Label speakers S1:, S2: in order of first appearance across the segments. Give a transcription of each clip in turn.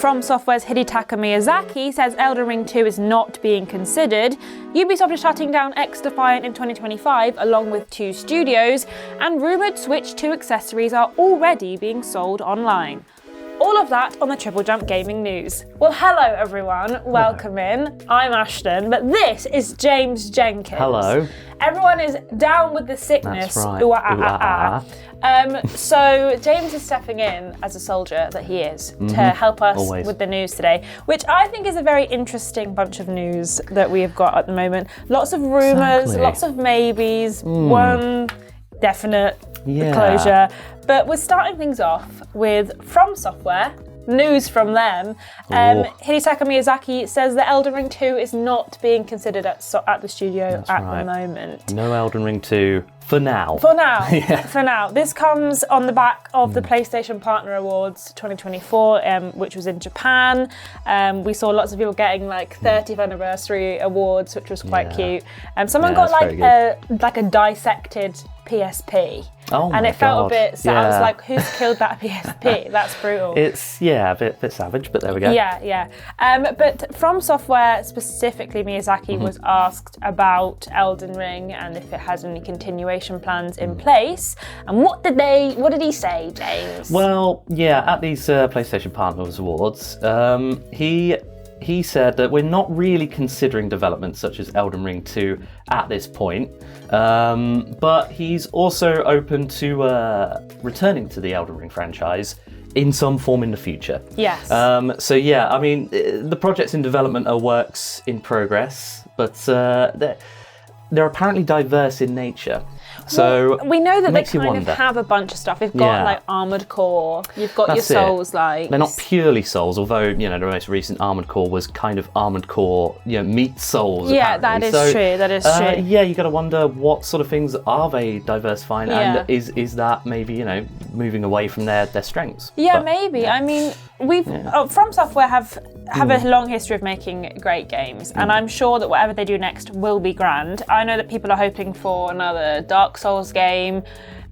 S1: From Software's Hidetaka Miyazaki says Elden Ring 2 is not being considered. Ubisoft is shutting down XDefiant in 2025 along with 2 studios, and rumoured Switch 2 accessories are already being sold online. All of that on the TripleJump Gaming News. Well, hello everyone, welcome in. I'm Ashton, but this is James Jenkins.
S2: Hello.
S1: Everyone is down with the sickness.
S2: That's right.
S1: So James is stepping in as a soldier that he is to help us with the news today, which I think is a very interesting bunch of news that we have got at the moment. Lots of rumours, lots of maybes, one definite closure. But we're starting things off with From Software, news from them. Hidetaka Miyazaki says that Elden Ring 2 is not being considered at the studio the moment.
S2: No Elden Ring 2 for now.
S1: For now. This comes on the back of the PlayStation Partner Awards 2024, which was in Japan. We saw lots of people getting like 30th anniversary awards, which was quite cute. Someone got like a dissected PSP. And it felt a bit sad. I was like, who's killed that PSP? That's brutal.
S2: It's, a bit savage, but there we go.
S1: But From Software, specifically Miyazaki, was asked about Elden Ring and if it has any continuation plans in place. And what did he say, James?
S2: Well, at these PlayStation Partners Awards, he said that we're not really considering developments such as Elden Ring 2 at this point, but he's also open to returning to the Elden Ring franchise in some form in the future.
S1: Yes.
S2: The projects in development are works in progress, but they're apparently diverse in nature. So
S1: we know that they kind of have a bunch of stuff. You've got like Armored Core, you've got your Souls like.
S2: They're not purely Souls, although the most recent Armored Core was kind of Armored Core, meets Souls.
S1: Yeah, apparently. That is true.
S2: Yeah, you got to wonder what sort of things are they diversifying, and is that maybe moving away from their strengths?
S1: Yeah, maybe. Yeah. I mean, From Software have a long history of making great games, and I'm sure that whatever they do next will be grand. I know that people are hoping for another Dark Souls game.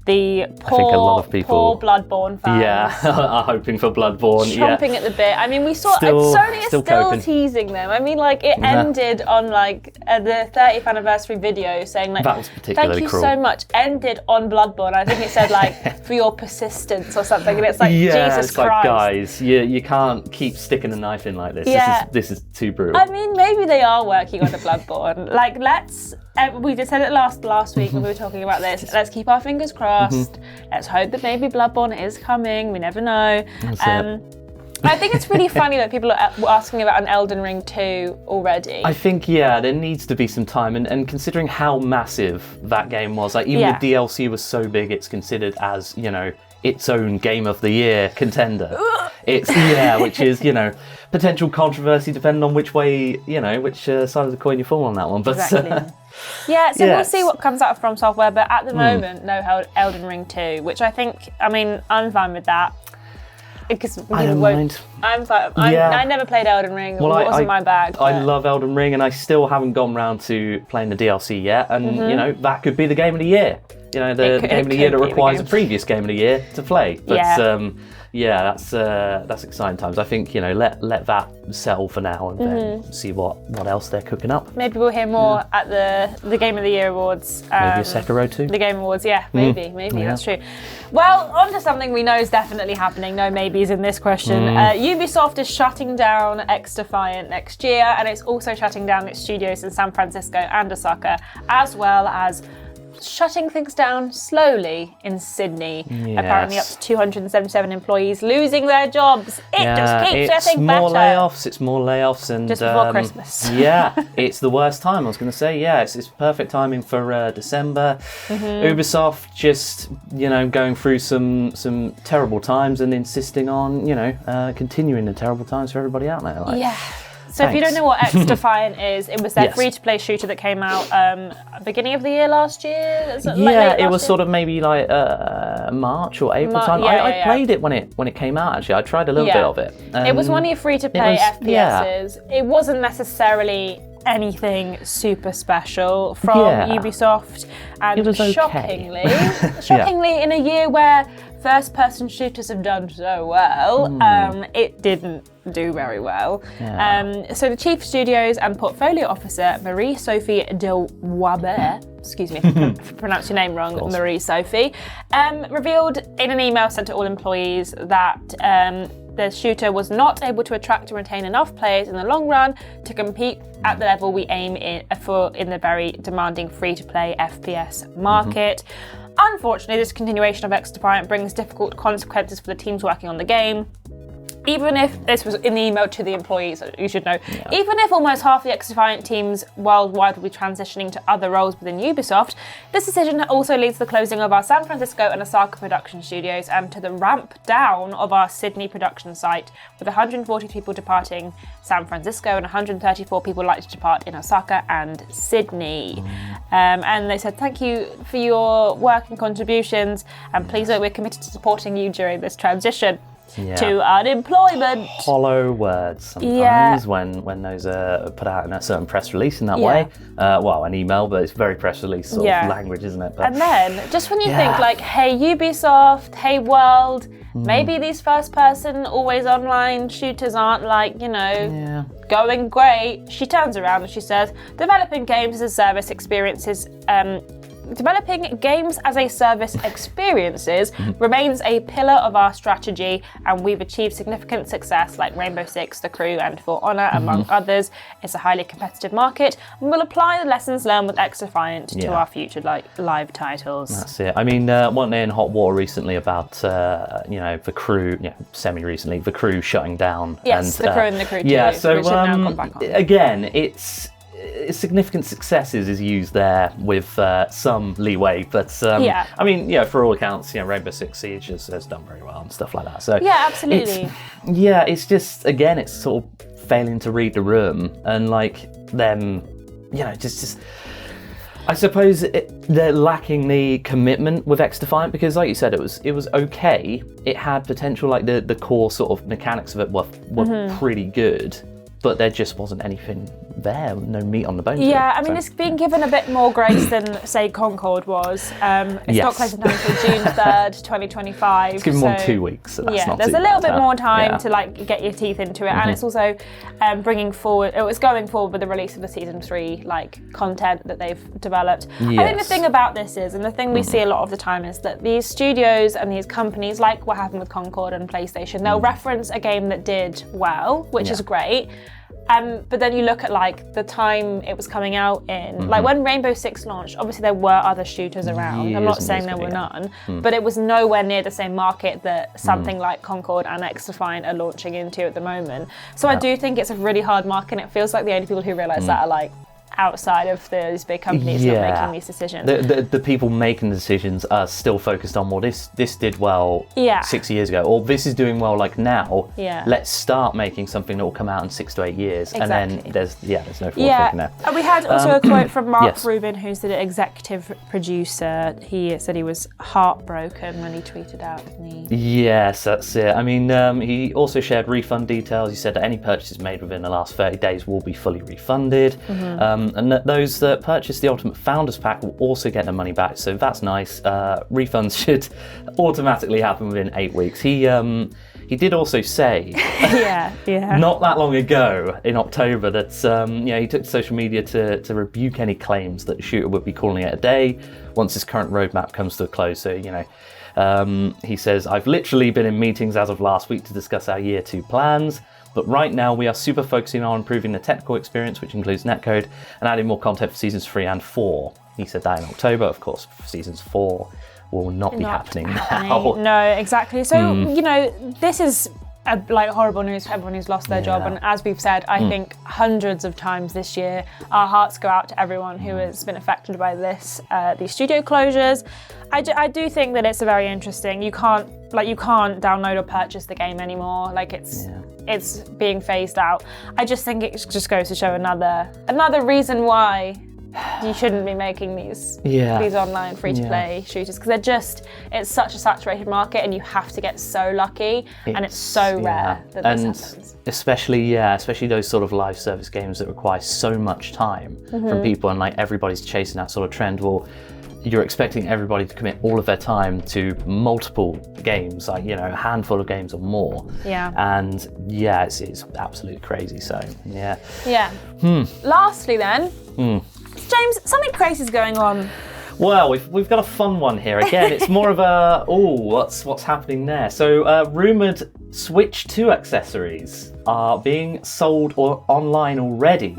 S1: I think a lot of people, poor Bloodborne fans,
S2: are hoping for Bloodborne.
S1: Chomping at the bit. I mean, we saw Sony is still teasing them. I mean, like it ended on like the 30th anniversary video saying like,
S2: that was particularly
S1: "Thank you
S2: cruel.
S1: so much." Ended on Bloodborne. I think it said like for your persistence or something, and it's like Jesus Christ,
S2: like guys, you can't keep sticking the knife in like this.
S1: Yeah.
S2: This is too brutal.
S1: I mean, maybe they are working on a Bloodborne. Like let's. We just said it last week when we were talking about this. Let's keep our fingers crossed. Let's hope that maybe Bloodborne is coming. We never know. I think it's really funny that people are asking about an Elden Ring 2 already.
S2: I think, there needs to be some time. And considering how massive that game was, like even the DLC was so big, it's considered as, its own Game of the Year contender. It's, which is, potential controversy depending on which way, which side of the coin you fall on that one. But
S1: exactly. We'll see what comes out of From Software, but at the moment, no Elden Ring 2, which I'm fine with that. Because
S2: I don't mind.
S1: I'm fine. I never played Elden Ring. It wasn't my bag.
S2: I love Elden Ring, and I still haven't gone round to playing the DLC yet. And that could be the game of the year. The game of the year that requires a previous game of the year to play. But that's exciting times. I think let that settle for now, and then see what else they're cooking up.
S1: Maybe we'll hear more at the Game of the Year awards.
S2: Maybe a Sekiro too.
S1: The Game Awards, maybe that's true. Well, on to something we know is definitely happening. No maybes in this question. Ubisoft is shutting down XDefiant next year, and it's also shutting down its studios in San Francisco and Osaka, as well as shutting things down slowly in Sydney.
S2: Yes.
S1: Apparently up to 277 employees losing their jobs. It just keeps getting better.
S2: It's more layoffs. And
S1: just before Christmas.
S2: It's the worst time. I was going to say, it's perfect timing for December. Ubisoft just, going through some terrible times and insisting on, continuing the terrible times for everybody out there.
S1: So if you don't know what XDefiant is, it was their free-to-play shooter that came out beginning of the year last year?
S2: It was sort of maybe like March or April time. I played it when it came out, actually. I tried a little bit of it.
S1: It was one of your free-to-play FPSs. It wasn't necessarily anything super special from Ubisoft, and
S2: it was okay.
S1: shockingly, in a year where first-person shooters have done so well, it didn't do very well. So the Chief Studios and Portfolio Officer, Marie-Sophie de Wabert, excuse me if I pronounced your name wrong, Marie-Sophie, revealed in an email sent to all employees that the shooter was not able to attract and retain enough players in the long run to compete at the level we aim for in the very demanding free-to-play FPS market. Unfortunately, this continuation of XDefiant brings difficult consequences for the teams working on the game. Even if this was in the email to the employees, you should know, even if almost half the XDefiant teams worldwide will be transitioning to other roles within Ubisoft, this decision also leads to the closing of our San Francisco and Osaka production studios and to the ramp down of our Sydney production site, with 140 people departing San Francisco and 134 people likely to depart in Osaka and Sydney. And they said, thank you for your work and contributions, and please know we're committed to supporting you during this transition. To unemployment.
S2: Hollow words sometimes when those are put out in a certain press release in that way. Well, an email, but it's very press release sort of language, isn't it? But,
S1: and then, just when you think like, hey Ubisoft, hey world, maybe these first-person, always online shooters aren't like, going great. She turns around and she says, developing games as a service experiences remains a pillar of our strategy, and we've achieved significant success like Rainbow Six, The Crew, and For Honor, among others. It's a highly competitive market, and we'll apply the lessons learned with XDefiant to our future live titles.
S2: That's it. I mean, wasn't they in hot water recently about The Crew? Semi-recently, The Crew shutting down.
S1: Yes,
S2: and,
S1: The Crew and The Crew 2,
S2: yeah, so
S1: which have now gone back on.
S2: Again, it's significant successes is used there with some leeway, but I mean, for all accounts, Rainbow Six Siege has done very well and stuff like that. So
S1: yeah, absolutely.
S2: It's just, again, it's sort of failing to read the room and like them, just. I suppose they're lacking the commitment with XDefiant because, like you said, it was okay. It had potential, like the core sort of mechanics of it were pretty good. But there just wasn't anything there, no meat on the bone.
S1: Yeah, I mean, it's been given a bit more grace than, say, Concord was. It's not closing down until June 3rd, 2025.
S2: It's given more than 2 weeks, so that's not
S1: there's
S2: too
S1: a little
S2: bad,
S1: bit more time to like get your teeth into it, and it's also going forward with the release of the Season 3 content that they've developed.
S2: Yes.
S1: I think the thing about this is, and the thing we see a lot of the time is that these studios and these companies, like what happened with Concord and PlayStation, they'll reference a game that did well, which is great. But then you look at the time it was coming out in, like when Rainbow Six launched, obviously there were other shooters around. I'm not saying there were none, but it was nowhere near the same market that something like Concord and XDefiant are launching into at the moment. So I do think it's a really hard market, and it feels like the only people who realise that are outside of those big companies not making these decisions.
S2: The people making the decisions are still focused on, well, this did well 6 years ago, or this is doing well now. Let's start making something that will come out in 6 to 8 years.
S1: Exactly.
S2: And then there's no forward thinking there.
S1: And we had also a quote from Mark Rubin, who's the executive producer. He said he was heartbroken when he tweeted out, didn't he?
S2: Yes, that's it. I mean, he also shared refund details. He said that any purchases made within the last 30 days will be fully refunded. And that those that purchase the Ultimate Founders Pack will also get their money back, so that's nice. Refunds should automatically happen within 8 weeks. He did also say, not that long ago in October, that he took to social media to rebuke any claims that the shooter would be calling it a day once his current roadmap comes to a close. So he says, I've literally been in meetings as of last week to discuss our year 2 plans. But right now, we are super focusing on improving the technical experience, which includes netcode, and adding more content for Seasons 3 and 4. He said that in October. Of course, Seasons 4 will not be happening now.
S1: No, exactly. So, this is horrible news for everyone who's lost their job. And as we've said, I think hundreds of times this year, our hearts go out to everyone who has been affected by these studio closures. I do think that it's a very interesting. You can't download or purchase the game anymore. It's being phased out. I just think it just goes to show another reason why you shouldn't be making these
S2: Yeah.
S1: online free-to-play shooters because it's such a saturated market, and you have to get so lucky, and it's so rare that this happens.
S2: Especially those sort of live service games that require so much time from people, and like everybody's chasing that sort of trend. Well, you're expecting everybody to commit all of their time to multiple games, like, you know, a handful of games or more.
S1: Yeah.
S2: And yeah, it's absolutely crazy. So yeah.
S1: Yeah. Lastly then, James, something crazy is going on.
S2: Well, we've got a fun one here. Again, it's more of a, what's happening there? So, rumoured Switch 2 accessories are being sold online already.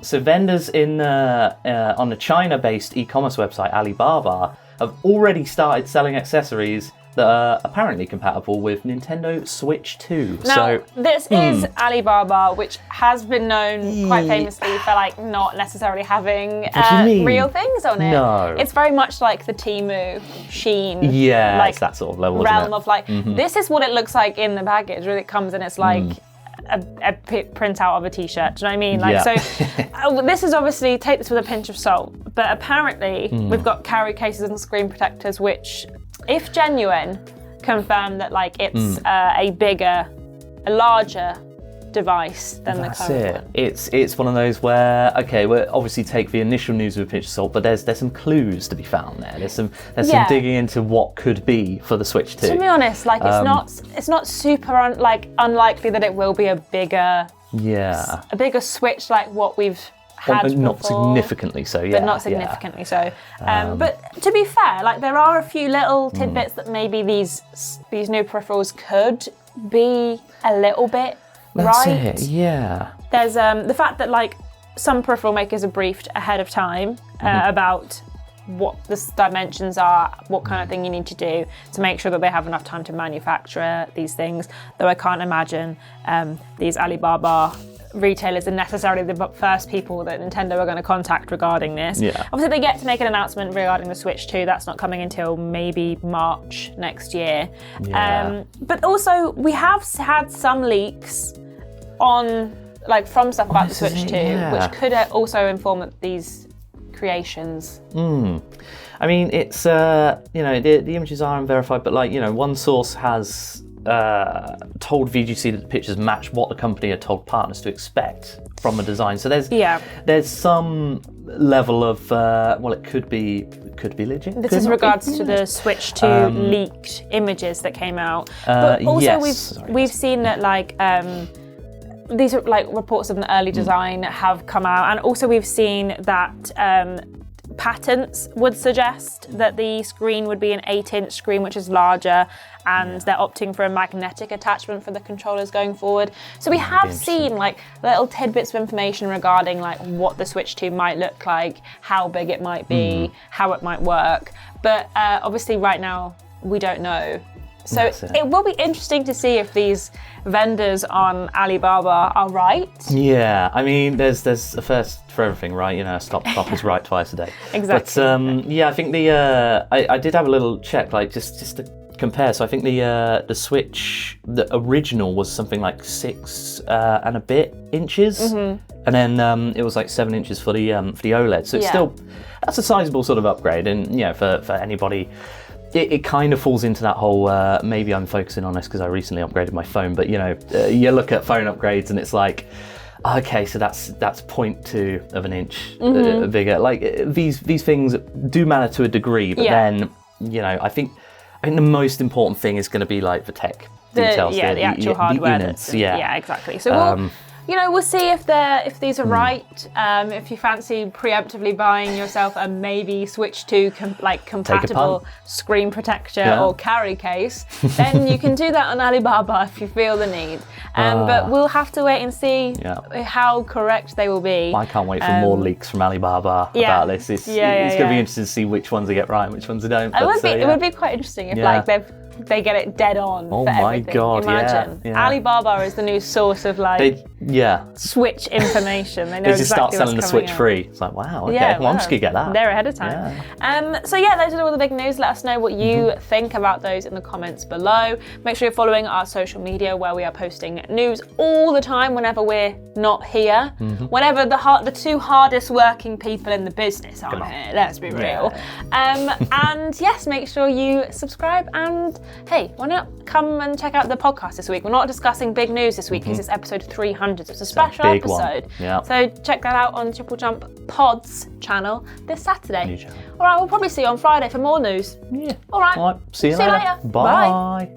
S2: So vendors on the China-based e-commerce website Alibaba have already started selling accessories that are apparently compatible with Nintendo Switch 2.
S1: Now, this is Alibaba, which has been known quite famously for like not necessarily having real things on it.
S2: No.
S1: It's very much like the Temu, Shein,
S2: it's that sort of level,
S1: realm of like, this is what it looks like in the package when it comes, and it's like a printout of a t-shirt. Do you know what I mean? Like, so this is obviously, take this with a pinch of salt, but apparently we've got carry cases and screen protectors, which, if genuine, confirm that like it's a larger device than the current one.
S2: It's one of those where, okay, we'll obviously take the initial news with a pinch of salt, but there's some clues to be found there. There's some digging into what could be for the Switch 2.
S1: To be honest, like it's not super unlikely that it will be a bigger Switch like what we've had
S2: not
S1: before,
S2: significantly so,
S1: but not significantly so. But to be fair, like there are a few little tidbits that maybe these new peripherals could be a little bit
S2: That's
S1: right.
S2: it, yeah.
S1: There's the fact that like some peripheral makers are briefed ahead of time about what the dimensions are, what kind of thing you need to do to make sure that they have enough time to manufacture these things. Though I can't imagine these Alibaba retailers are necessarily the first people that Nintendo are going to contact regarding this.
S2: Yeah.
S1: Obviously, they get to make an announcement regarding the Switch 2. That's not coming until maybe March next year.
S2: Yeah.
S1: But also, we have had some leaks on, like, FromSoft about the Switch 2, which could also inform these creations.
S2: I mean, it's the images are unverified, but like, you know, one source has told VGC that the pictures match what the company had told partners to expect from a design. So there's some level of it could be legit.
S1: This is regards to the Switch 2 leaked images that came out. But also we've seen that like these are like reports of an early design have come out, and also we've seen that patents would suggest that the screen would be an 8-inch screen, which is larger, and they're opting for a magnetic attachment for the controllers going forward. So we have seen like little tidbits of information regarding like what the Switch 2 might look like, how big it might be, how it might work. But obviously right now we don't know. So it will be interesting to see if these vendors on Alibaba are right. Yeah,
S2: I mean, there's a first for everything, right? You know, a stop clock is right twice a day.
S1: Exactly.
S2: But I think I did have a little check, like just to compare. So I think the Switch, the original was something like 6 and a bit inches, and then it was like 7 inches for the OLED. So it's still, that's a sizable sort of upgrade, and you know, for anybody. It kind of falls into that whole, maybe I'm focusing on this because I recently upgraded my phone, but you know, you look at phone upgrades and it's like, okay, so that's 0.2 of an inch bigger. Like these things do matter to a degree, but then, you know, I think the most important thing is going to be like the tech details.
S1: The actual hardware.
S2: Yeah,
S1: exactly. So we'll see if these are right. If you fancy preemptively buying yourself a maybe Switch 2 compatible screen protector or carry case, then you can do that on Alibaba if you feel the need. But we'll have to wait and see how correct they will be.
S2: I can't wait for more leaks from Alibaba about this. It's going to be interesting to see which ones they get right and which ones they don't.
S1: It would be quite interesting if they get it dead on for everything.
S2: God,
S1: imagine. Alibaba is the new source of like Switch information. They know
S2: They just
S1: exactly
S2: start selling the
S1: what's
S2: Switch
S1: coming out.
S2: free. It's like, wow, okay, well, I'm just going to get that.
S1: They're ahead of time. So those are all the big news. Let us know what you think about those in the comments below. Make sure you're following our social media where we are posting news all the time whenever we're not here. Whenever the two hardest working people in the business aren't here, let's be real. And yes, make sure you subscribe, and hey, why not come and check out the podcast this week? We're not discussing big news this week because it's episode 300, so it's a special episode. So check that out on TripleJump Pod's channel this Saturday.
S2: New channel.
S1: All right, we'll probably see you on Friday for more news.
S2: Yeah.
S1: All right.
S2: See you later.
S1: Bye.